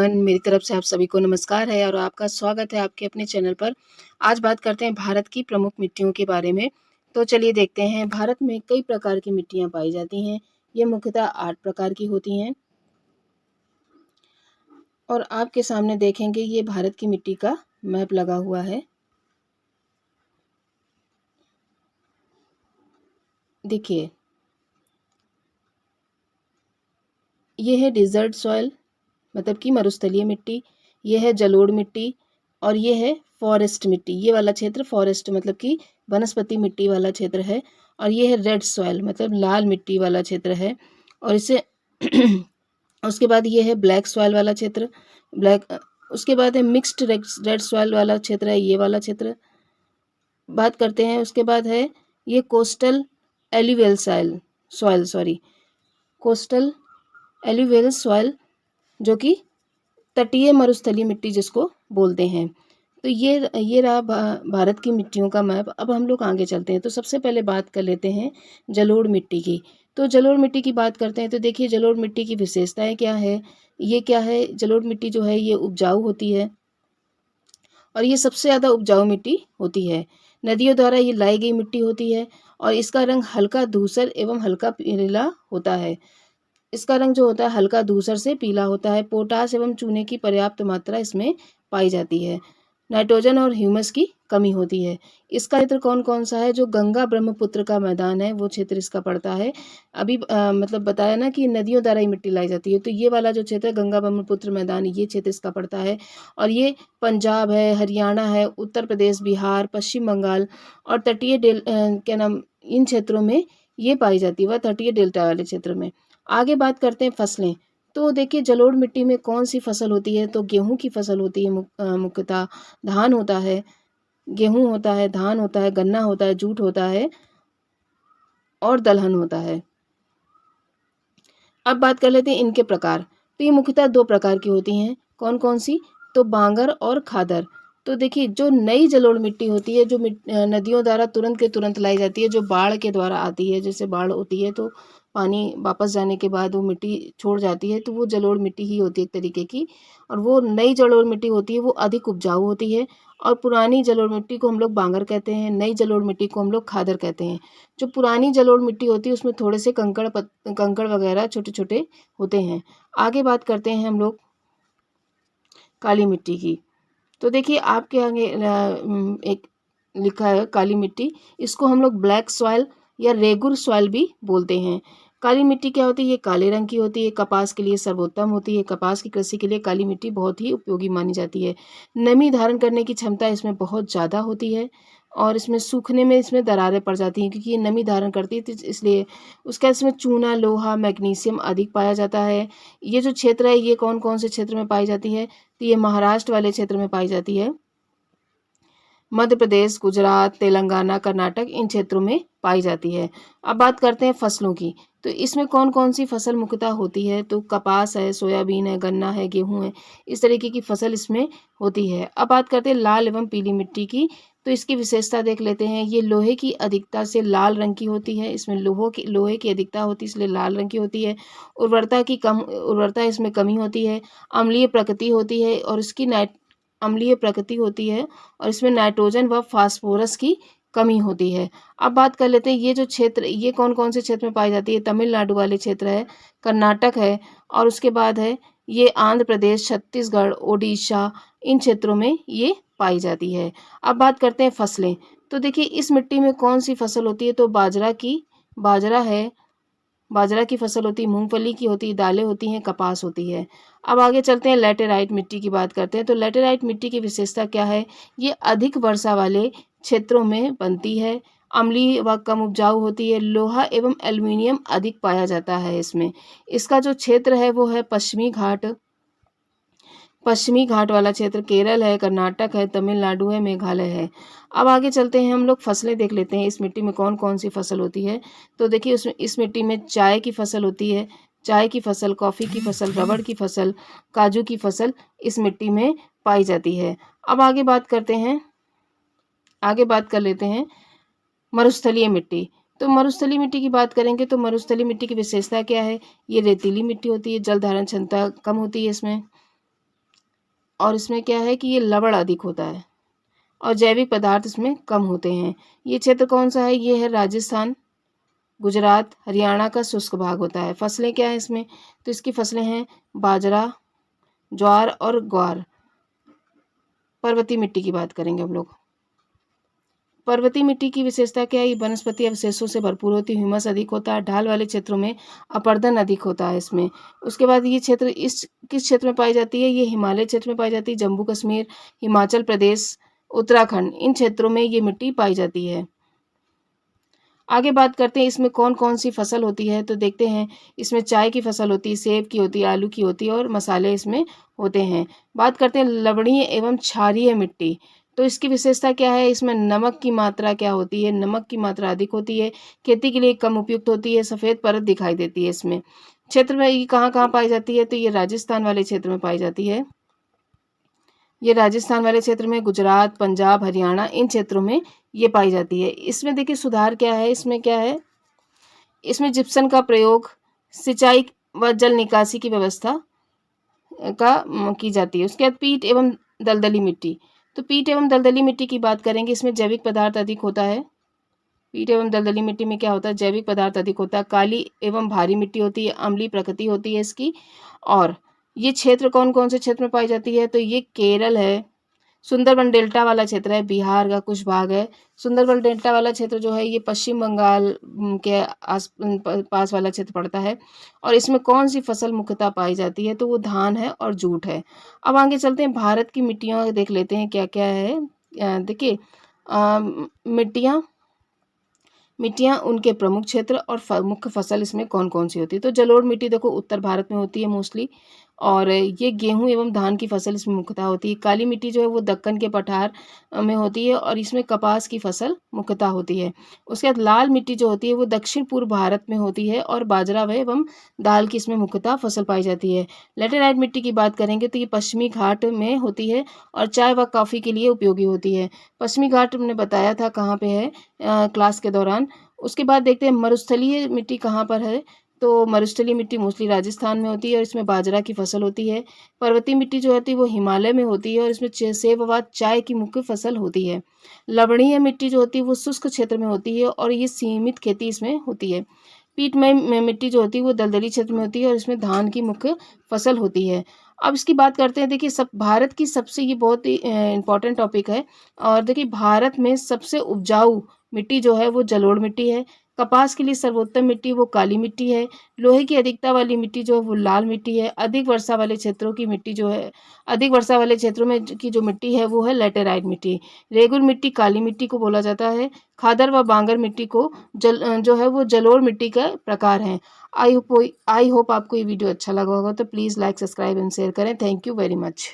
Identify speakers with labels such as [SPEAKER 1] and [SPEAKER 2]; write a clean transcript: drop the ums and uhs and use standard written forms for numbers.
[SPEAKER 1] Everyone, मेरी तरफ से आप सभी को नमस्कार है और आपका स्वागत है आपके अपने चैनल पर। आज बात करते हैं भारत की प्रमुख मिट्टियों के बारे में। तो चलिए देखते हैं। भारत में कई प्रकार की मिट्टियाँ पाई जाती हैं। ये मुख्यतः 8 प्रकार की होती हैं और आपके सामने देखेंगे ये भारत की मिट्टी का मैप लगा हुआ है। देखिए, ये है डिजर्ट सॉइल मतलब कि मरुस्थलीय मिट्टी, ये है जलोढ़ मिट्टी और ये है फॉरेस्ट मिट्टी। ये वाला क्षेत्र फॉरेस्ट मतलब कि वनस्पति मिट्टी वाला क्षेत्र है। और ये है रेड सॉइल मतलब लाल मिट्टी वाला क्षेत्र है। और इसे उसके बाद ये है ब्लैक सॉइल वाला क्षेत्र, ब्लैक। उसके बाद है मिक्स्ड रेड सॉइल वाला क्षेत्र है, ये वाला क्षेत्र बात करते हैं। उसके बाद है ये coastal alluvial soil coastal alluvial soil जो कि तटीय मरुस्थलीय मिट्टी जिसको बोलते हैं। तो ये रहा भारत की मिट्टियों का मैप। अब हम लोग आगे चलते हैं। तो सबसे पहले बात कर लेते हैं जलोढ़ मिट्टी की। तो जलोढ़ मिट्टी की बात करते हैं तो देखिए जलोढ़ मिट्टी की विशेषताएं क्या है। ये क्या है, जलोढ़ मिट्टी जो है ये उपजाऊ होती है और ये सबसे ज़्यादा उपजाऊ मिट्टी होती है। नदियों द्वारा ये लाई गई मिट्टी होती है और इसका रंग हल्का धूसर एवं हल्का पीला होता है। इसका रंग जो होता है हल्का धूसर से पीला होता है। पोटाश एवं चूने की पर्याप्त मात्रा इसमें पाई जाती है। नाइट्रोजन और ह्यूमस की कमी होती है। इसका क्षेत्र कौन कौन सा है, जो गंगा ब्रह्मपुत्र का मैदान है वो क्षेत्र इसका पड़ता है। अभी मतलब बताया ना कि नदियों द्वारा ही मिट्टी लाई जाती है, तो ये वाला जो क्षेत्र गंगा ब्रह्मपुत्र मैदान ये क्षेत्र इसका पड़ता है। और ये पंजाब है, हरियाणा है, उत्तर प्रदेश, बिहार, पश्चिम बंगाल और तटीय क्या नाम इन क्षेत्रों में ये पाई जाती है, वह तटीय डेल्टा वाले क्षेत्र में। आगे बात करते हैं फसलें। तो देखिए जलोढ़ मिट्टी में कौन सी फसल होती है, तो गेहूं की फसल होती है मुख्यतः। धान होता है, गेहूं होता है, धान होता है, गन्ना होता है, जूट होता है और दलहन होता है। अब बात कर लेते हैं इनके प्रकार। तो ये मुख्यतः 2 प्रकार की होती हैं। कौन कौन सी, तो बांगर और खादर। तो देखिए जो नई जलोढ़ मिट्टी होती है, जो नदियों द्वारा तुरंत के तुरंत लाई जाती है, जो बाढ़ के द्वारा आती है, जैसे बाढ़ होती है तो पानी वापस जाने के बाद वो मिट्टी छोड़ जाती है, तो वो जलोढ़ मिट्टी ही होती है एक तरीके की। और वो नई जलोढ़ मिट्टी होती है वो अधिक उपजाऊ होती है। और पुरानी जलोढ़ मिट्टी को हम लोग बांगर कहते हैं, नई जलोढ़ मिट्टी को हम लोग खादर कहते हैं। जो पुरानी जलोढ़ मिट्टी होती है उसमें थोड़े से कंकड़ वगैरह छोटे छोटे होते हैं। आगे बात करते हैं हम लोग काली मिट्टी की। तो देखिए आपके आगे एक लिखा है काली मिट्टी। इसको हम लोग ब्लैक सॉइल या रेगुर सॉइल भी बोलते हैं। काली मिट्टी क्या होती है, ये काले रंग की होती है, कपास के लिए सर्वोत्तम होती है। कपास की कृषि के लिए काली मिट्टी बहुत ही उपयोगी मानी जाती है। नमी धारण करने की क्षमता इसमें बहुत ज़्यादा होती है और इसमें सूखने में इसमें दरारें पड़ जाती हैं क्योंकि ये नमी धारण करती है, तो इसलिए उसका इसमें चूना, लोहा, मैग्नीशियम अधिक पाया जाता है। ये जो क्षेत्र है ये कौन कौन से क्षेत्र में पाई जाती है, तो ये महाराष्ट्र वाले क्षेत्र में पाई जाती है। मध्य प्रदेश, गुजरात, तेलंगाना, कर्नाटक इन क्षेत्रों में पाई जाती है। अब बात करते हैं फसलों की। तो इसमें कौन कौन सी फसल मुख्यतः होती है, तो कपास है, सोयाबीन है, गन्ना है, गेहूं है, इस तरीके की फसल इसमें होती है। अब बात करते हैं लाल एवं पीली मिट्टी की। तो इसकी विशेषता देख लेते हैं। ये लोहे की अधिकता से लाल रंग की होती है। इसमें लोहे की अधिकता होती है इसलिए लाल रंग की होती है। उर्वरता इसमें कमी होती है। अम्लीय प्रकृति होती है और इसकी अम्लीय प्रकृति होती है और इसमें नाइट्रोजन व फास्फोरस की कमी होती है। अब बात कर लेते हैं ये जो क्षेत्र ये कौन कौन से क्षेत्र में पाई जाती है। तमिलनाडु वाले क्षेत्र है, कर्नाटक है और उसके बाद है ये आंध्र प्रदेश, छत्तीसगढ़, ओडिशा इन क्षेत्रों में ये पाई जाती है। अब बात करते हैं फसलें। तो देखिए इस मिट्टी में कौन सी फसल होती है, तो बाजरा है, बाजरा की फसल होती है, मूंगफली की होती है, दालें होती हैं, कपास होती है। अब आगे चलते हैं लैटेराइट मिट्टी की बात करते हैं। तो लैटेराइट मिट्टी की विशेषता क्या है, ये अधिक वर्षा वाले क्षेत्रों में बनती है, अम्लीय व कम उपजाऊ होती है, लोहा एवं एल्युमिनियम अधिक पाया जाता है इसमें। इसका जो क्षेत्र है वो है पश्चिमी घाट वाला क्षेत्र, केरल है, कर्नाटक है, तमिलनाडु है, मेघालय है। अब आगे चलते हैं हम लोग फसलें देख लेते हैं इस मिट्टी में कौन कौन सी फसल होती है। तो देखिए उसमें इस मिट्टी में चाय की फसल होती है, चाय की फसल, कॉफ़ी की फसल, रबड़ की फसल, काजू की फसल इस मिट्टी में पाई जाती है। अब आगे बात कर लेते हैं मरुस्थलीय मिट्टी। तो मरुस्थलीय मिट्टी की बात करेंगे तो मरुस्थलीय मिट्टी की विशेषता क्या है, ये रेतीली मिट्टी होती है, जल धारण क्षमता कम होती है इसमें। और इसमें क्या है कि ये लवण अधिक होता है और जैविक पदार्थ इसमें कम होते हैं। ये क्षेत्र कौन सा है? ये है राजस्थान, गुजरात, हरियाणा का शुष्क भाग होता है। फसलें क्या है इसमें? तो इसकी फसलें हैं बाजरा, ज्वार और ग्वार। पर्वतीय मिट्टी की बात करेंगे हम लोग। पर्वतीय मिट्टी की विशेषता क्या है? ये वनस्पति अवशेषों से भरपूर होती है, ह्यूमस अधिक होता है, ढाल वाले क्षेत्रों में अपरदन अधिक होता है इसमें। उसके बाद ये क्षेत्र किस क्षेत्र में पाई जाती है? ये हिमालय क्षेत्र में पाई जाती है। जम्मू कश्मीर, हिमाचल प्रदेश, उत्तराखंड, इन क्षेत्रों में ये मिट्टी पाई जाती है। आगे बात करते हैं इसमें कौन कौन सी फसल होती है। तो देखते हैं, इसमें चाय की फसल होती है, सेब की होती है, आलू की होती है और मसाले इसमें होते हैं। बात करते हैं लवणीय एवं क्षारीय मिट्टी। तो इसकी विशेषता क्या है? इसमें नमक की मात्रा क्या होती है? नमक की मात्रा अधिक होती है, खेती के लिए कम उपयुक्त होती है, सफ़ेद परत दिखाई देती है इसमें। क्षेत्र में ये कहाँ कहाँ पाई जाती है? तो ये राजस्थान वाले क्षेत्र में पाई जाती है। ये राजस्थान वाले क्षेत्र में, गुजरात, पंजाब, हरियाणा, इन क्षेत्रों में ये पाई जाती है। इसमें देखिए सुधार क्या है, इसमें क्या है, इसमें जिप्सम का प्रयोग, सिंचाई व जल निकासी की व्यवस्था की जाती है। उसके बाद पीट एवं दलदली मिट्टी। तो पीट एवं दलदली मिट्टी की बात करेंगे, इसमें जैविक पदार्थ अधिक होता है। पीट एवं दलदली मिट्टी में क्या होता है? जैविक पदार्थ अधिक होता है। काली एवं भारी मिट्टी होती है, अम्लीय प्रकृति होती है इसकी। और ये क्षेत्र कौन कौन से क्षेत्र में पाई जाती है? तो ये केरल है, सुंदरबन डेल्टा वाला क्षेत्र है, बिहार का कुछ भाग है। सुंदरबन डेल्टा वाला क्षेत्र जो है ये पश्चिम बंगाल के पास वाला क्षेत्र पड़ता है। और इसमें कौन सी फसल मुख्यतः पाई जाती है? तो वो धान है और जूट है। अब आगे चलते हैं, भारत की मिट्टियाँ देख लेते हैं क्या क्या है। देखिए मिट्टियाँ उनके प्रमुख क्षेत्र और मुख्य फसल इसमें कौन कौन सी होती है। तो जलोढ़ मिट्टी देखो उत्तर भारत में होती है मोस्टली, और ये गेहूं एवं धान की फसल इसमें मुख्यतः होती है। काली मिट्टी जो है वो दक्कन के पठार में होती है और इसमें कपास की फसल मुख्यतः होती है। उसके बाद लाल मिट्टी जो होती है वो दक्षिण पूर्व भारत में होती है और बाजरा व एवं दाल की इसमें मुख्यतः फसल पाई जाती है। लेटेराइट मिट्टी की बात करेंगे तो ये पश्चिमी घाट में होती है और चाय व कॉफ़ी के लिए उपयोगी होती है। पश्चिमी घाट हमने बताया था कहाँ पे है क्लास के दौरान। उसके बाद देखते हैं मरुस्थलीय मिट्टी कहाँ पर है। तो मरुस्थलीय मिट्टी मोस्टली राजस्थान में होती है और इसमें बाजरा की फसल होती है। पर्वतीय मिट्टी जो होती है वो हिमालय में होती है और इसमें सेब व चाय की मुख्य फसल होती है। लवणीय मिट्टी जो होती है वो शुष्क क्षेत्र में होती है और ये सीमित खेती इसमें होती है। पीटमय मिट्टी जो होती है वो दलदली क्षेत्र में होती है और इसमें धान की मुख्य फसल होती है। अब इसकी बात करते हैं, देखिए सब भारत की सबसे, ये बहुत ही इम्पोर्टेंट टॉपिक है। और देखिए भारत में सबसे उपजाऊ मिट्टी जो है वो जलोढ़ मिट्टी है। कपास के लिए सर्वोत्तम मिट्टी वो काली मिट्टी है। लोहे की अधिकता वाली मिट्टी जो है वो लाल मिट्टी है। अधिक वर्षा वाले क्षेत्रों की मिट्टी जो है, अधिक वर्षा वाले क्षेत्रों में की जो मिट्टी है वो है लैटेराइट मिट्टी। रेगुर मिट्टी काली मिट्टी को बोला जाता है। खादर व बांगर मिट्टी को जो है वो जलोढ़ मिट्टी का प्रकार है। आई होप आपको ये वीडियो अच्छा लगा होगा, तो please like, subscribe and share करें। Thank you very much.